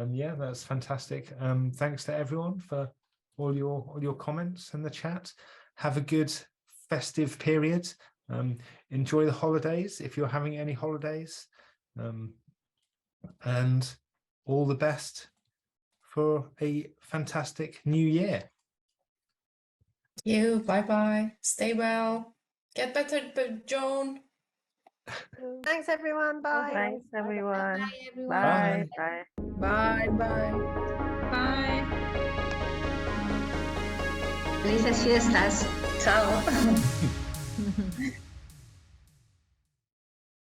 S1: Yeah, that's fantastic. Thanks to everyone for all your comments in the chat. Have a good festive period. Enjoy the holidays if you're having any holidays, and all the best for a fantastic new year.
S12: Thank you. Bye. Stay well. Get better, Joan.
S7: Thanks, everyone. Bye.
S13: Thanks, everyone.
S2: Bye, everyone.
S13: Bye.
S2: Bye. Bye.
S9: Felices fiestas. Chao.